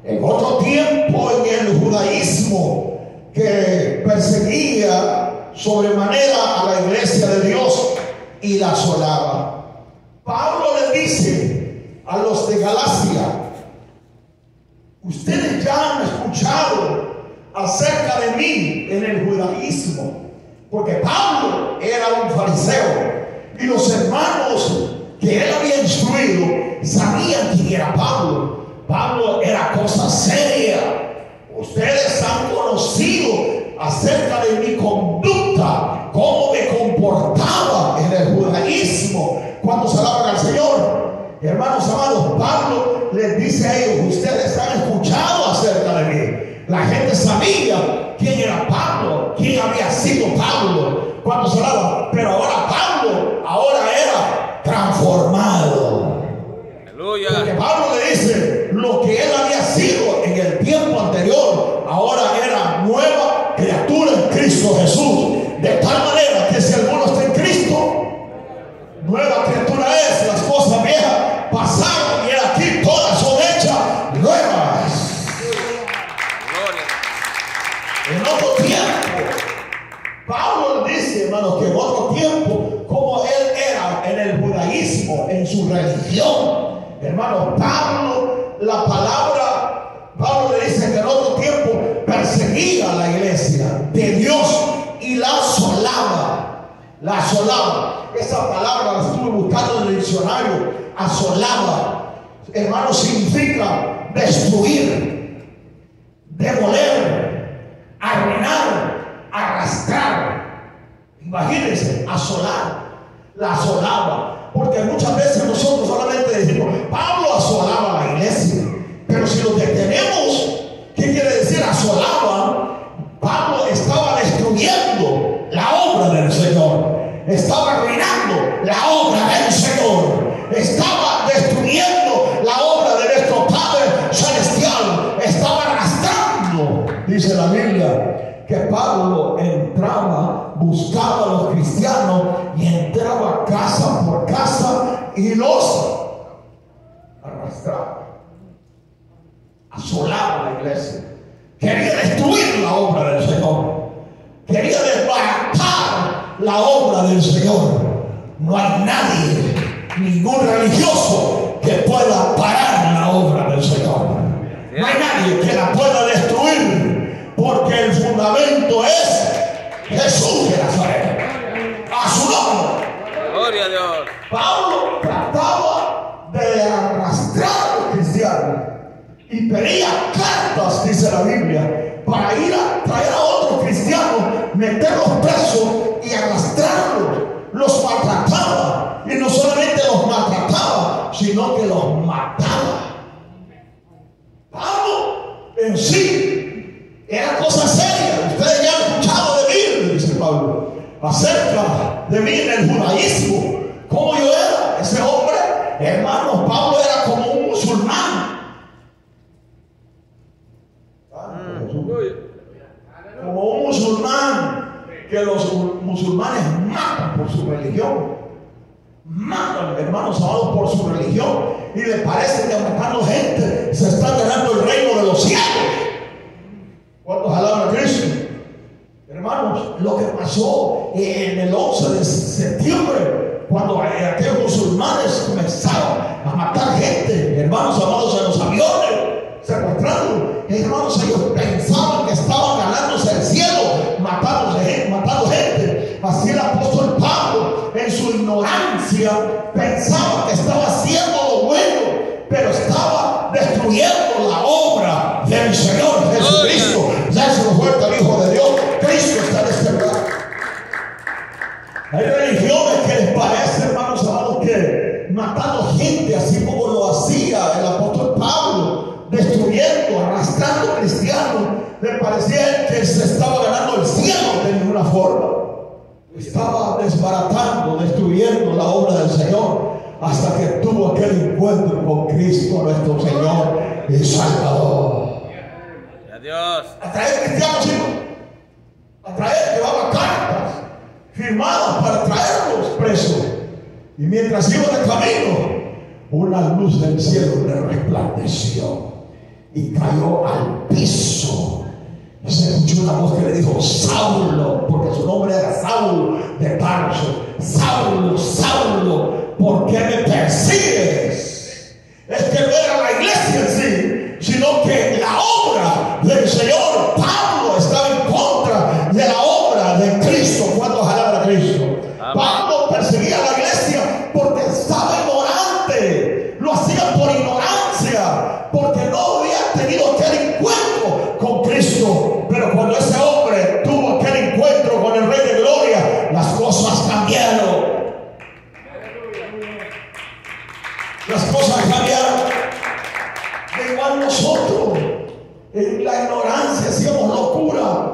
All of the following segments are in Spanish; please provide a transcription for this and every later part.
En otro tiempo, en el judaísmo que perseguía sobremanera a la iglesia de Dios y la asolaba, Pablo le dice a los de Galacia: ustedes ya han escuchado acerca de mí en el judaísmo, porque Pablo era un fariseo y los hermanos que él había instruido sabían quién era Pablo. Pablo era cosa seria. Ustedes han conocido acerca de mi conducta, cómo me comportaba en el judaísmo cuando se alaban al Señor. Hermanos amados, Pablo les dice a ellos: ustedes han escuchado acerca de mí. La gente sabía quién era Pablo, quién había sido Pablo cuando se alaba, pero ahora Pablo era transformado. Aleluya. Porque Pablo le dice: lo que él había sido en el tiempo anterior, ahora era nueva criatura en Cristo Jesús. De tal manera que si alguno está en Cristo, nueva criatura es. Las cosas viejas pasaron y aquí todas son hechas nuevas. En otro tiempo, Pablo dice, hermanos, que en otro tiempo, como él era en el judaísmo, en su religión, hermanos, Pablo le dice que en otro tiempo perseguía a la iglesia de Dios y la asolaba. La asolaba. Esa palabra la estuve buscando en el diccionario. Asolaba, hermanos, significa destruir, demoler, arruinar, arrastrar. Imagínense, asolar. La asolaba, porque muchas veces nosotros solamente decimos: Pablo asolaba a la iglesia. Pero si lo detenemos, ¿qué quiere decir asolaba? Pablo estaba destruyendo la obra del Señor, estaba arruinando la obra del Señor, estaba destruyendo la obra de nuestro Padre Celestial, estaba arrastrando. Dice la Biblia que Pablo entraba, buscaba a los cristianos y entraba casa por casa y los arrastraba. Asolaba la iglesia. Quería destruir la obra del Señor. Quería desbaratar la obra del Señor. No hay nadie, ningún religioso, que pueda parar la obra del Señor. No hay nadie que la pueda destruir, porque el fundamento es Jesús de Nazaret. A su nombre. Gloria a Dios. Pablo trataba de arrastrar a los cristianos y pedía cartas, dice la Biblia, para ir a traer a otros cristianos, meterlos presos y arrastrarlos. Los maltrataba, y no solamente los maltrataba, sino que los mataba. Pablo en sí era cosa seria. Ustedes ya han escuchado de mí, dice Pablo, acerca de mí en el judaísmo, como yo era. Ese hombre, hermanos, Pablo era como un musulmán. Como un musulmán, que los musulmanes matan por su religión. Matan, hermanos amados, por su religión. Y les parece que matando gente se está ganando el reino de los cielos. ¿Cuántos alaban a Cristo? Hermanos, lo que pasó en el 11 de septiembre, cuando aquellos musulmanes comenzaron a matar gente, hermanos amados, en los aviones, secuestrando. Hermanos, ellos pensaban que estaban ganándose el cielo matando gente. Así el apóstol Pablo, en su ignorancia, pensaba que estaba haciendo lo bueno, pero estaba destruyendo la obra del Señor Jesucristo. Dáselo fuerte al Hijo de Dios. Cristo está en este lugar. Hay religiones que les parece, hermanos amados, que matando gente, así como lo hacía el apóstol Pablo, destruyendo, arrastrando cristianos, le parecía que se estaba ganando el cielo de ninguna forma. Estaba desbaratando, destruyendo la obra del Señor, hasta que tuvo aquel encuentro con Cristo nuestro Señor y Salvador. Adiós. A traer cristianos, chicos, a traer, llevaba cartas firmadas para traerlos presos. Y mientras iba de camino, una luz del cielo le resplandeció. y cayó al piso. Y se escuchó una voz que le dijo: Saulo, porque su nombre era Saulo de Tarso. Saulo, Saulo, ¿por qué me persigues? Es que no era la iglesia en sí, sino que la obra del Señor. Pablo estaba en contra de la obra de Cristo. ¿Cuántos alaban a Cristo? Amén. Pablo perseguía a la iglesia porque estaba ignorante. Lo hacía por ignorancia, porque no había tenido aquel encuentro con Cristo. Pero cuando ese hombre tuvo aquel encuentro con el Rey de Gloria, las cosas cambiaron. Las cosas cambiaron. De igual nosotros, en la ignorancia, hacíamos locura,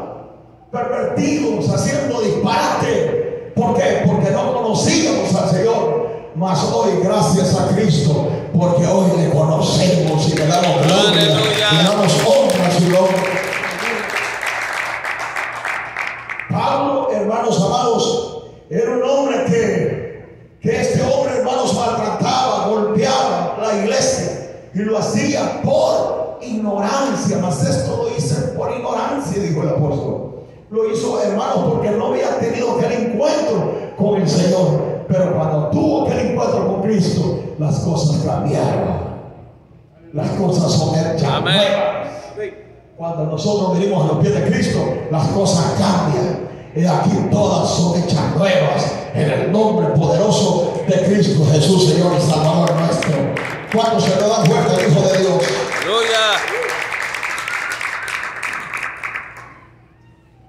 pervertidos, haciendo disparate. ¿Por qué? Porque no conocíamos al Señor. Mas hoy, gracias a Cristo, porque hoy le conocemos y le damos gloria, le damos honra a su nombre. Pablo, hermanos amados, era un hombre que este hombre, hermanos, maltrataba, golpeaba la iglesia, y lo hacía por ignorancia. Mas esto lo hice por ignorancia, dijo el apóstol. Lo hizo, hermanos, porque no había tenido aquel encuentro con el Señor. Pero cuando tuvo aquel encuentro con Cristo, las cosas cambiaron. Las cosas son hechas nuevas. Cuando nosotros venimos a los pies de Cristo, las cosas cambian. Y aquí todas son hechas nuevas en el nombre poderoso de Cristo Jesús, Señor y Salvador nuestro. Cuando se le da fuerte al Hijo de Dios. ¡Aleluya!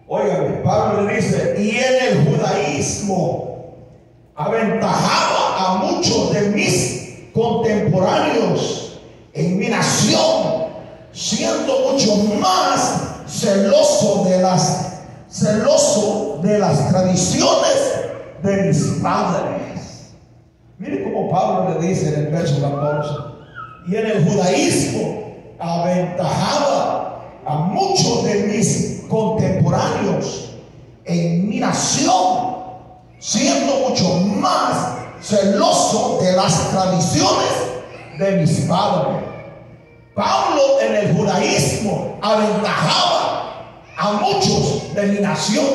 Oigan, Pablo le dice: y en el judaísmo aventajaba a muchos de mis contemporáneos en mi nación, siendo mucho más celoso de las tradiciones de mis padres. Mire cómo Pablo le dice en el verso 14: y en el judaísmo aventajaba a muchos de mis contemporáneos en mi nación, siendo mucho más celoso de las tradiciones de mis padres. Pablo en el judaísmo aventajaba a muchos de mi nación,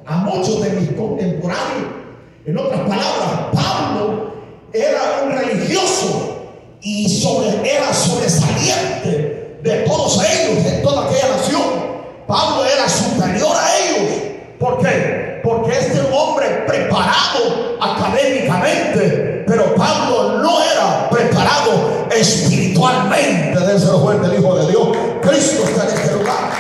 a muchos de mis contemporáneos. En otras palabras, Pablo era un religioso y era sobresaliente de todos ellos, de toda aquella nación. Pablo era superior a ellos. ¿Por qué? Porque este es un hombre preparado académicamente, pero Pablo no era preparado espiritualmente. Déselo fuerte el Hijo de Dios. Cristo está en este lugar.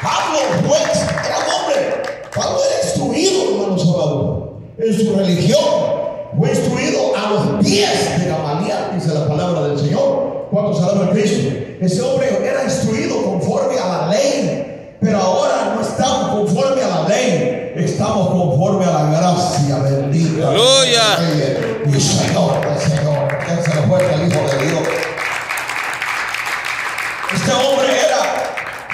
Pablo era un hombre. Pablo era instruido, hermanos amados, en su religión. Fue instruido a los pies de Gamaliel, dice la palabra del Señor. ¿Cuántos alaban a Cristo? Ese hombre era instruido conforme a la ley, pero ahora no estamos conforme a la ley, estamos conforme a la gracia bendita. ¡Aleluya! Mi Señor, el Señor, que se le fuerte al Hijo de Dios. Este hombre era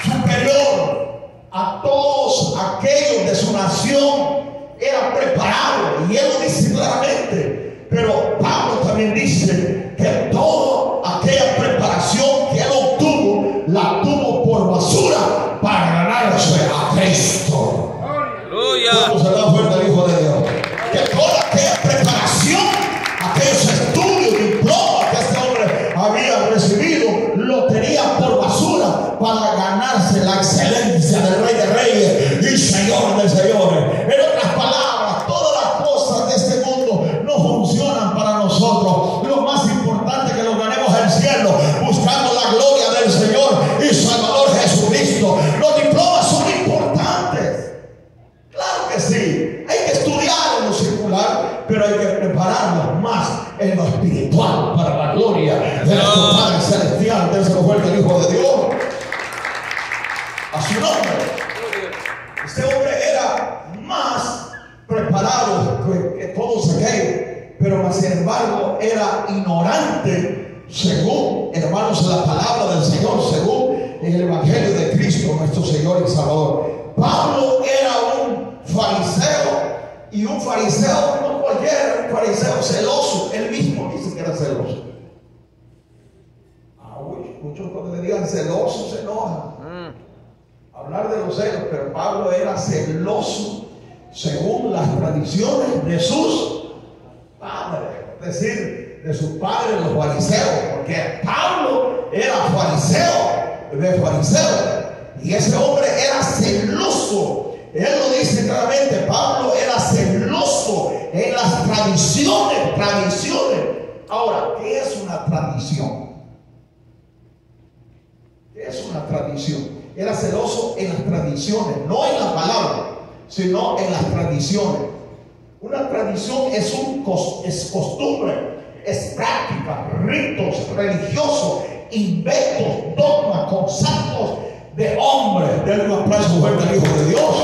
superior a todos aquellos de su nación, era preparado, y él lo dice claramente. Pero Pablo también dice que toda aquella preparación que él obtuvo, la tuvo por basura para ganarse a Cristo. ¡Aleluya! ¿Cómo se da fuerte al Hijo de Dios? Que toda aquella preparación, aquellos estudios, diplomas que este hombre había recibido, lo tenía por basura para ganarse la excelencia del Rey de Reyes y Señor de Señores. En otras palabras, todas las cosas de este mundo no funcionan para nosotros. Lo más importante es que nos ganemos el cielo, buscando la gloria del Señor y Salvador Jesucristo. Los diplomas son importantes, claro que sí. Hay que estudiar en lo secular, pero hay que prepararnos más en lo espiritual para la gloria de nuestro Padre Celestial. Déselo fuerte el Hijo de Dios. A su nombre. Este hombre era más preparado que todos aquellos, pero más sin embargo era ignorante, según, hermanos, la palabra del Señor, según el Evangelio de Cristo, nuestro Señor y Salvador. Pablo era un fariseo, y un fariseo no cualquiera, un fariseo celoso. Él mismo dice que era celoso. muchos cuando le digan celoso se enojan. Hablar de los celos, pero Pablo era celoso según las tradiciones de sus padres, es decir, de sus padres los fariseos, porque Pablo era fariseo, y ese hombre era celoso. Él lo dice claramente, Pablo era celoso en las tradiciones. Ahora, ¿qué es una tradición? ¿Qué es una tradición? Era celoso en las tradiciones, no en la palabra, sino en las tradiciones. Una tradición es costumbre, es práctica, ritos religiosos, inventos, dogmas, conceptos de hombres. Denle un aplauso fuerte al Hijo de Dios.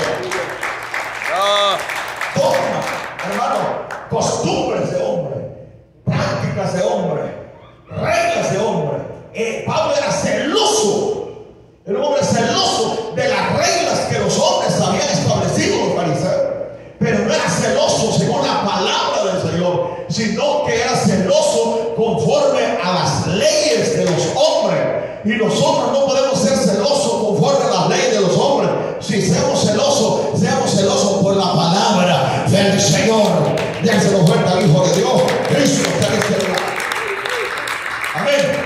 Dogmas, hermano, costumbres de hombre, prácticas de hombre, reglas de hombre. Pablo era celoso. El hombre celoso de las reglas que los hombres habían establecido, los fariseos. Pero no era celoso según la palabra del Señor, sino que era celoso conforme a las leyes de los hombres. Y nosotros no podemos ser celosos conforme a las leyes de los hombres. Si seamos celosos por la palabra del Señor. Dénselo fuerte al Hijo de Dios, Cristo está en este lugar. Amén.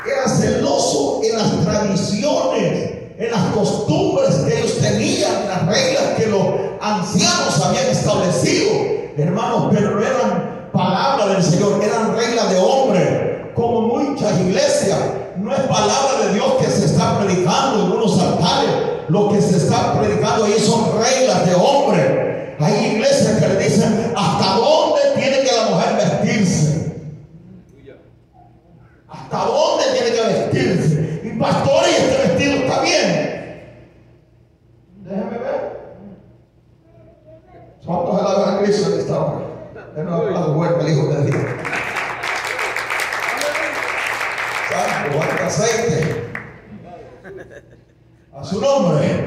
Era celoso en las tradiciones, en las costumbres que ellos tenían, en las reglas que los ancianos habían establecido, hermanos, pero no eran palabra del Señor, eran reglas de hombre, como muchas iglesias. No es palabra de Dios que se está predicando en unos altares, lo que se está predicando ahí son reglas de hombre. Hay iglesias que le dicen hasta dónde tiene que la mujer vestirse. ¿Hasta dónde tiene que vestirse? Y pastor, y este vestido está bien. Déjeme ver. ¿Cuántos alaban a Cristo en esta hora? Denos un aplauso fuerte al Hijo de Dios. Santo, cuánto aceite. A su nombre.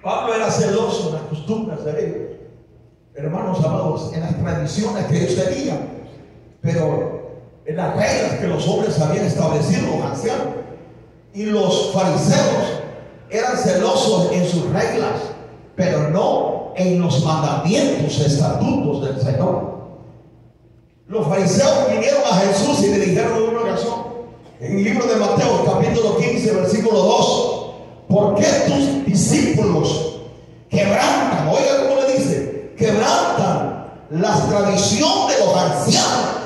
Pablo era celoso en las costumbres de ellos. Hermanos amados, en las tradiciones que ellos tenían. Pero en las reglas que los hombres habían establecido, los ancianos. Y los fariseos eran celosos en sus reglas, pero no en los mandamientos, estatutos del Señor. Los fariseos vinieron a Jesús y le dijeron en una ocasión, en el libro de Mateo, capítulo 15, versículo 2, ¿por qué tus discípulos quebrantan? Oiga cómo le dice, quebrantan la tradición de los ancianos.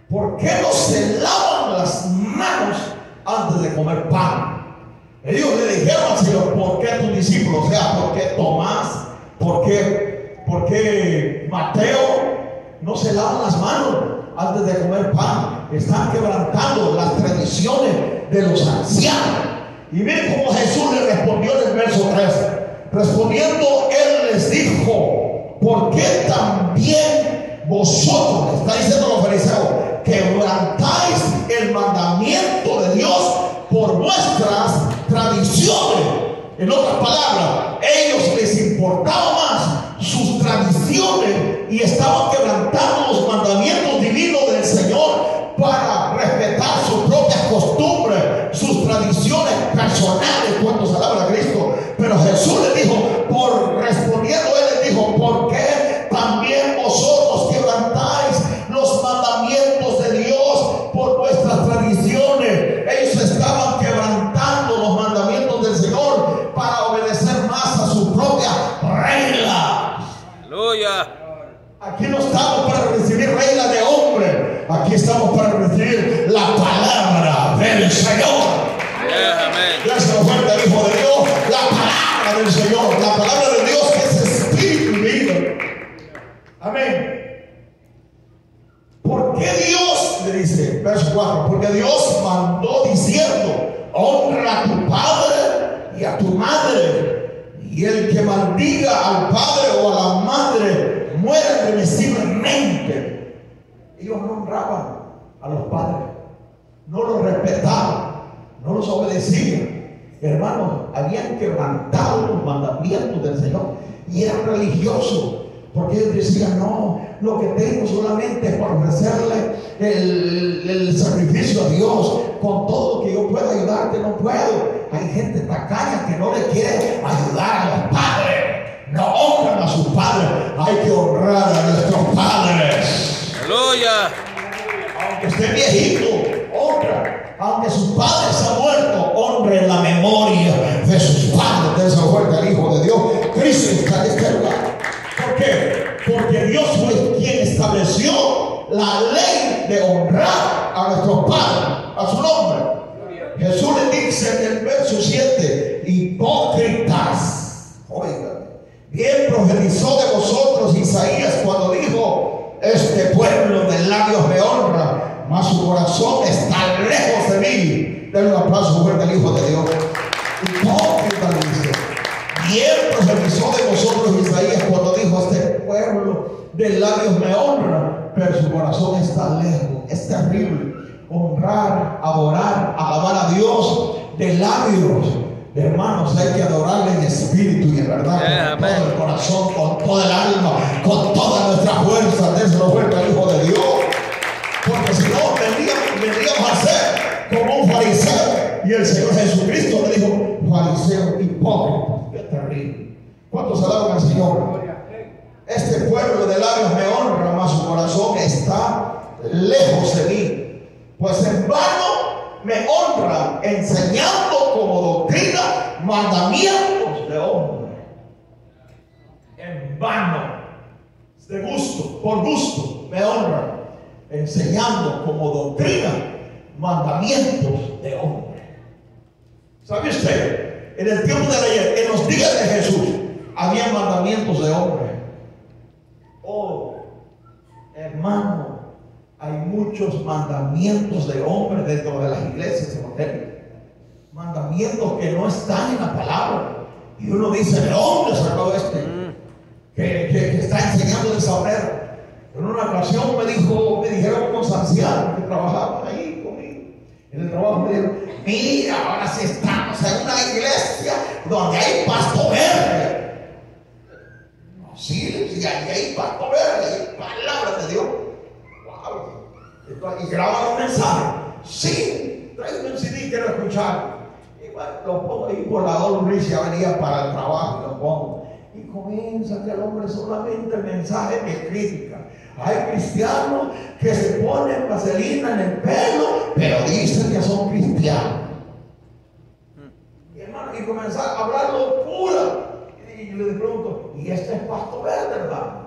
¿Por qué no se lavan las manos antes de comer pan? Ellos le dijeron al Señor, ¿por qué tus discípulos? O sea, ¿por qué Tomás? ¿Por qué Mateo no se lavan las manos antes de comer pan? Están quebrantando las tradiciones de los ancianos. Y miren cómo Jesús le respondió en el verso 3. Respondiendo, Él les dijo, ¿por qué también vosotros, está diciendo los fariseos, quebrantáis el mandamiento de Dios por vuestras tradiciones? En otras palabras, ellos les importaba más sus tradiciones y estaban quebrantando los mandamientos divinos del Señor para respetar sus propias costumbres, sus tradiciones personales. ¿Cuántos alaban a Cristo? Pero Jesús les dijo, respondiendo Él les dijo, ¿por qué también vosotros quebrantáis los mandamientos de Dios por vuestras tradiciones? Ellos estaban quebrantando los mandamientos del Señor para obedecer más a sus propias reglas. Aleluya. Aquí no estamos para recibir reglas de hombre, aquí estamos para recibir la palabra del Señor. Amén. Gracias fuerte al Hijo de Dios, la palabra del Señor, la palabra de Dios que es espíritu y vida. Amén. ¿Por qué Dios, le dice, verso 4, porque Dios mandó diciendo, honra a tu padre y a tu madre, y el que maldiga al padre o a la madre muera irremisiblemente? Ellos no honraban a los padres, no los respetaban, no los obedecían. Hermanos, habían quebrantado los mandamientos del Señor y eran religiosos. Porque ellos decían, no, lo que tengo solamente es para ofrecerle el sacrificio a Dios. Con todo lo que yo pueda ayudarte, no puedo. Hay gente tacaña que no le quiere ayudar a los padres. No honran a sus padres. Hay que honrar a nuestros padres. Aleluya. Aunque esté viejito, honra. Aunque sus padres han muerto, honre la memoria de sus padres. De esa fuerza el Hijo de Dios, Cristo, está en este lugar. ¿Por qué? Porque Dios fue quien estableció la ley de honrar a nuestros padres, a su nombre. Jesús le dice en el verso 7, hipócritas. Oigan, bien profetizó de vosotros Isaías cuando dijo, este pueblo de labios me honra, mas su corazón está lejos de mí. Denle un aplauso fuerte al Hijo de Dios. Hipócritas, dice. Bien profetizó de vosotros Isaías cuando dijo, este pueblo de labios me honra, pero su corazón está lejos. Es terrible. Honrar, adorar, alabar a Dios de labios. Hermanos, hay que adorarle en espíritu y en verdad, con todo el corazón, con toda el alma, con toda nuestra fuerza. Déselo fuerte al Hijo de Dios. Porque si no, vendríamos a ser como un fariseo. Y el Señor Jesucristo le dijo, fariseo hipócrita. Qué terrible. ¿Cuántos alaban al Señor? Este pueblo de labios me honra, mas su corazón está lejos de mí. Pues en vano me honran, enseñando como doctrina mandamientos de hombre. En vano, de gusto, por gusto, me honran, enseñando como doctrina mandamientos de hombre. ¿Sabe usted? En el tiempo de ayer, en los días de Jesús, había mandamientos de hombre. Oh, hermano, hay muchos mandamientos de hombre dentro de las iglesias evangélicas. Mandamientos que no están en la palabra. Y uno dice, ¿de dónde sacó que está enseñando de esa manera? En una ocasión me dijeron unos ancianos que trabajaban ahí conmigo. En el trabajo me dijeron, mira, ahora sí estamos en una iglesia donde hay pasto verde. Sí, ahí hay pasto verde, hay palabras de Dios. Y graban un mensaje. Sí, tráeme un CD, quiero escuchar. Y bueno, lo pongo ahí por la Dolores, ya venía para el trabajo y lo pongo. Y comienza que el hombre solamente mensaje de crítica. Hay cristianos que se ponen vaselina en el pelo, pero dicen que son cristianos. Y hermano, y comenzar a hablar locura. Y yo le pregunto, ¿y este es pasto verde, hermano?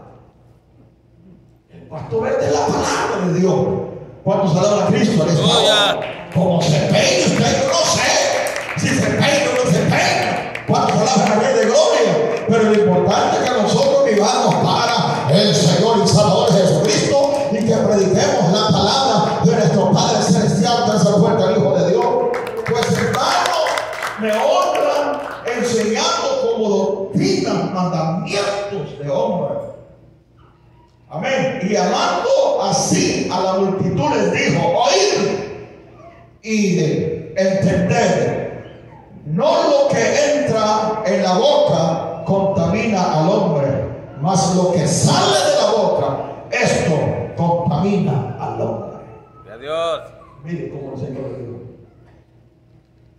El pasto verde es la palabra de Dios. ¿Cuántos alaban a Cristo? Como se peina usted, yo no sé si se peina o no se peina. ¿Cuántos alaban a Rey de Gloria? Pero lo importante es que nosotros vivamos para el Señor y Salvador Jesucristo y que prediquemos la palabra de nuestro Padre Celestial. Dáselo fuerte al Hijo de Dios. Pues hermano, me honran enseñando como doctrina mandamientos de hombre. Amén. Y hablando así a la multitud les dijo, oíd y de entender, no lo que entra en la boca contamina al hombre, mas lo que sale de la boca, esto contamina al hombre. Adiós. Mire cómo el Señor dijo,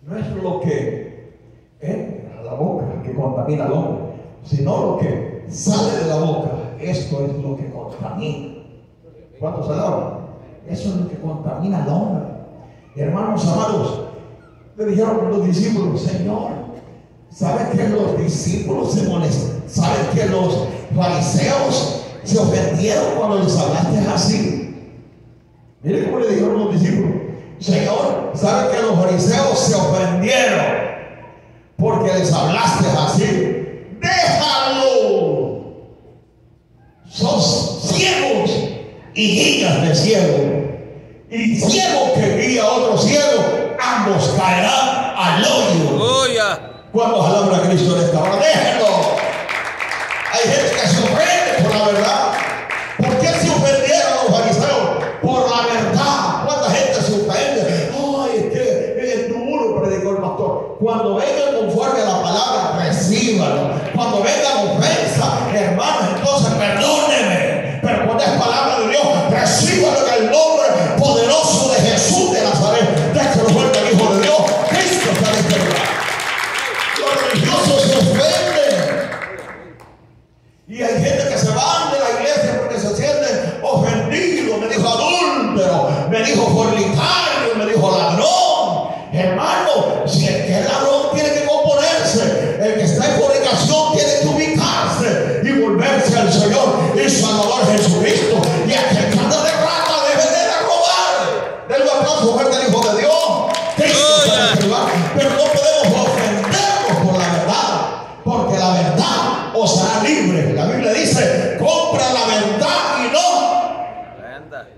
no es lo que entra a la boca que contamina al hombre, sino lo que sale de la boca. Esto es lo que contamina. ¿Cuántos alaban? Eso es lo que contamina al hombre. Hermanos amados, le dijeron los discípulos, Señor, ¿sabes que los discípulos se molestan? ¿Sabes que los fariseos se ofendieron cuando les hablaste así? Mire cómo le dijeron los discípulos, Señor, ¿sabes que los fariseos se ofendieron porque les hablaste así? Déjalo. Sos ciegos y guías de ciego. Y ciego que guía a otro ciego, ambos caerán al hoyo. ¿Cuántos alaban a Cristo en esta hora? Déjenlo. Hay gente que se ofende por la verdad. ¿Por qué se ofendieron los fariseos? Por la verdad. ¿Cuánta gente se ofende? Ay, es que es duro, predicó el pastor. Cuando vengan conforme a la palabra, recíbanlo. Cuando vengan ofensa, hermanos, entonces perdón. dijo fornicario, me dijo ladrón. Hermano, si el que es ladrón tiene que componerse, el que está en fornicación tiene que ubicarse y volverse al Señor y Salvador Jesucristo. Y aquel que anda de rata debe de robar. Denle un aplauso fuerte al Hijo de Dios. Pero no podemos ofendernos por la verdad, porque la verdad os hará libre. La Biblia dice: compra la verdad y no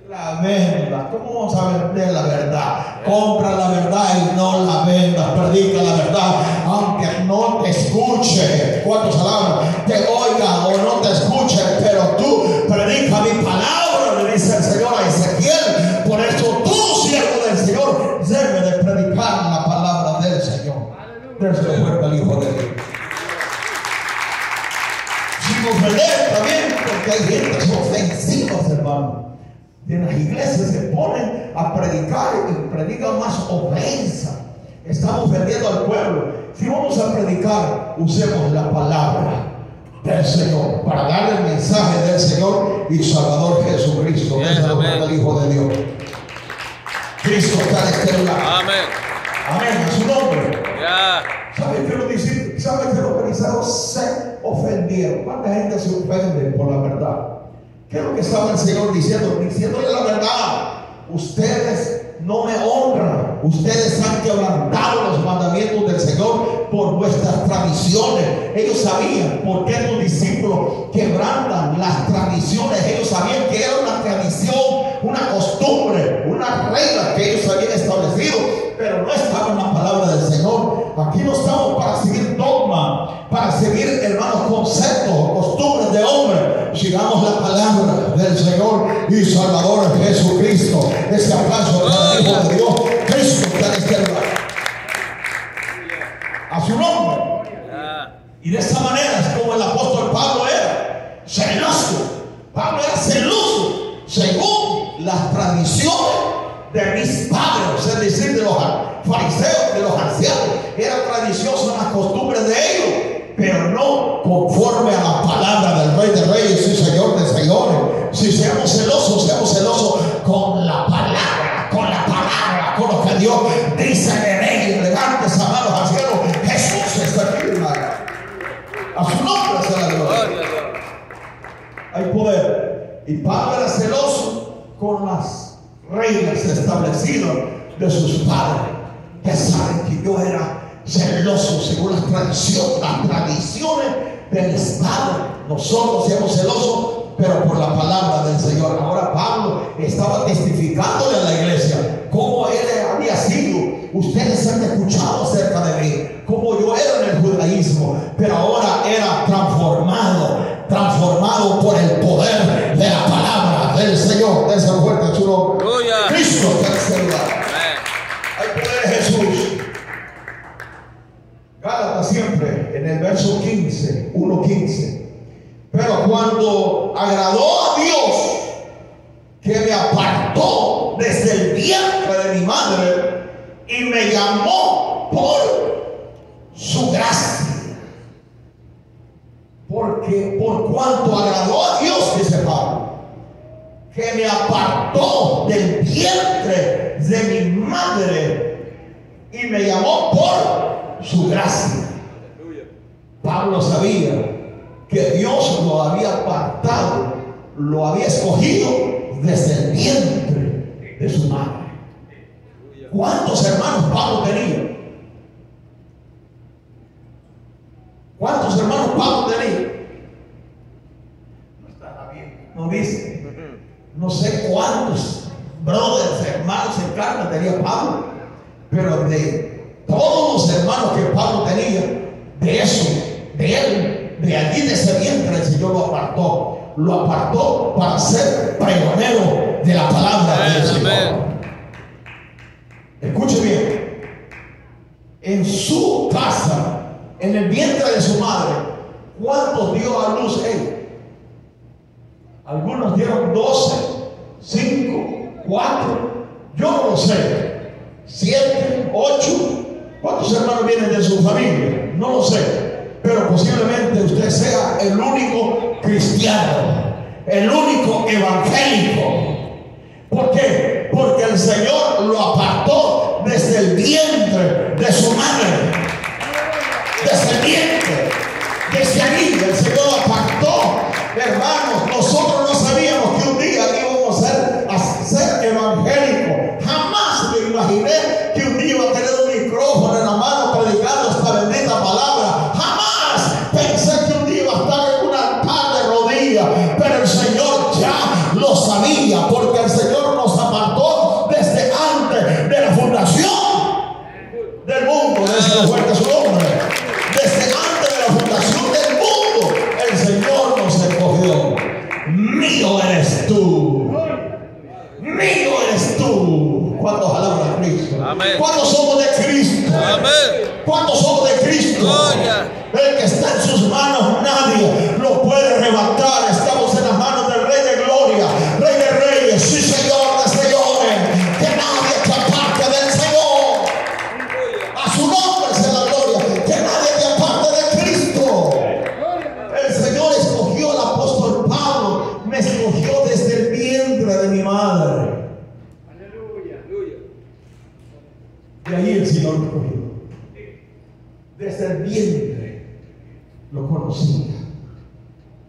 la vendas. ¿Cómo vamos a vender la verdad? Compra la verdad y no la vendas. Predica la verdad, aunque no te escuche. ¿Cuántos alaban? Te oiga o no te escuche, pero tú predica mi palabra, le dice el Señor a Ezequiel. Por eso tú, siervo del Señor, debes de predicar la palabra del Señor. Déselo fuerte al Hijo de Dios. Sin ofender también, porque hay gente ofensiva, hermano. En las iglesias se ponen a predicar y predican más ofensa. Estamos perdiendo al pueblo. Si vamos a predicar, usemos la palabra del Señor para darle el mensaje del Señor y Salvador Jesucristo. Déselo al Hijo de Dios. Cristo está en este lugar. Amén. Amén. A su nombre. Yeah. ¿Sabe que los discípulos, sabe que los fariseos se ofendieron? ¿Cuánta gente se ofende por la verdad? ¿Qué es lo que estaba el Señor diciendo? Diciéndole la verdad. Ustedes no me honran. Ustedes han quebrantado los mandamientos del Señor por vuestras tradiciones. Ellos sabían por qué los discípulos quebrantan las tradiciones. Ellos sabían que era una tradición, una costumbre, una regla que ellos habían establecido, pero no estaba en la palabra del Señor. Aquí no estamos para seguir dogma, para seguir, hermanos, conceptos o costumbres de hombre. Sigamos la palabra del Señor y Salvador Jesucristo. Ese aplauso para el Hijo de Dios. Cristo está en este lugar. A su nombre. Y de esa manera es como el apóstol Pablo era celoso. Pablo era celoso según las tradiciones de mis padres, es decir, de los fariseos, de los ancianos. Era tradicioso en las costumbres de ellos, pero no conforme a la palabra del Rey de Reyes y Señor de Señores. Si seamos celosos con la palabra, con lo que Dios dice en ellos. Levantes a manos al cielo. Jesús está aquí, hermano. A su nombre sea la gloria. Hay poder. Y Pablo era celoso con las reglas establecidas de sus padres. Que saben que yo era celoso según las tradiciones del Estado. Nosotros seamos celosos, pero por la palabra del Señor. Ahora Pablo estaba testificándole a la iglesia cómo él había sido. Ustedes han escuchado acerca de mí, como yo era en el judaísmo, pero ahora era transformado por el poder de la palabra del Señor. De esa fuerte su nombre. Cristo está en este lugar. Hay poder en Jesús. Gálatas siempre en el verso 15, 1:15. Pero cuando agradó a Dios, que me apartó desde el vientre de mi madre y me llamó por su gracia. Porque por cuanto agradó a Dios, dice Pablo, que me apartó del vientre de mi madre y me llamó por su gracia. Pablo sabía que Dios lo había apartado, lo había escogido desde el vientre de su madre. ¿Cuántos hermanos Pablo tenía? ¿Cuántos hermanos Pablo tenía? No está bien, no dice. No sé cuántos brothers, hermanos en carne tenía Pablo, pero de todos los hermanos que Pablo tenía, de eso, de él, de allí, de ese vientre, el Señor lo apartó para ser pregonero de la palabra del Señor. Escuche bien, en su casa, en el vientre de su madre, ¿cuántos dio a luz él? Algunos dieron 12, 5, 4, yo no lo sé, 7, 8. ¿Cuántos hermanos vienen de su familia? No lo sé, pero posiblemente usted sea el único cristiano, el único evangélico. ¿Por qué? Porque el Señor lo apartó desde el vientre de su madre. Desde el vientre. Desde allí el Señor lo apartó. Hermanos, nosotros no sabíamos que un día íbamos a ser evangélicos. Jamás me imaginé que un día iba a tener un micrófono en la mano predicando esta bendita palabra. Jamás pensé que un día iba a estar en un altar de rodillas. Pero el Señor ya lo sabía, porque el Señor nos apartó desde antes de la fundación del mundo. Desde fuerte su nombre. Desde antes de la fundación del mundo, el Señor nos escogió. Mío eres tú. Mío eres tú. ¿Cuántos alaban a Cristo? Amén. ¿Cuántos somos de Cristo? Amén. ¿Cuántos somos de Cristo? Gloria. El que está en sus manos nadie lo puede arrebatar. Estamos en las manos del Rey de Gloria, Rey de Reyes, sí Señor de señores. Que nadie te aparte del Señor. A su nombre sea la gloria. Que nadie te aparte de Cristo. El Señor escogió al apóstol Pablo. Me escogió desde el vientre de mi madre. De ahí el Señor me escogió. Desde el vientre lo conocía.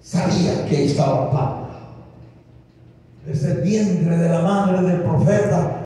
Sabía que estaba Pablo. Desde el vientre de la madre del profeta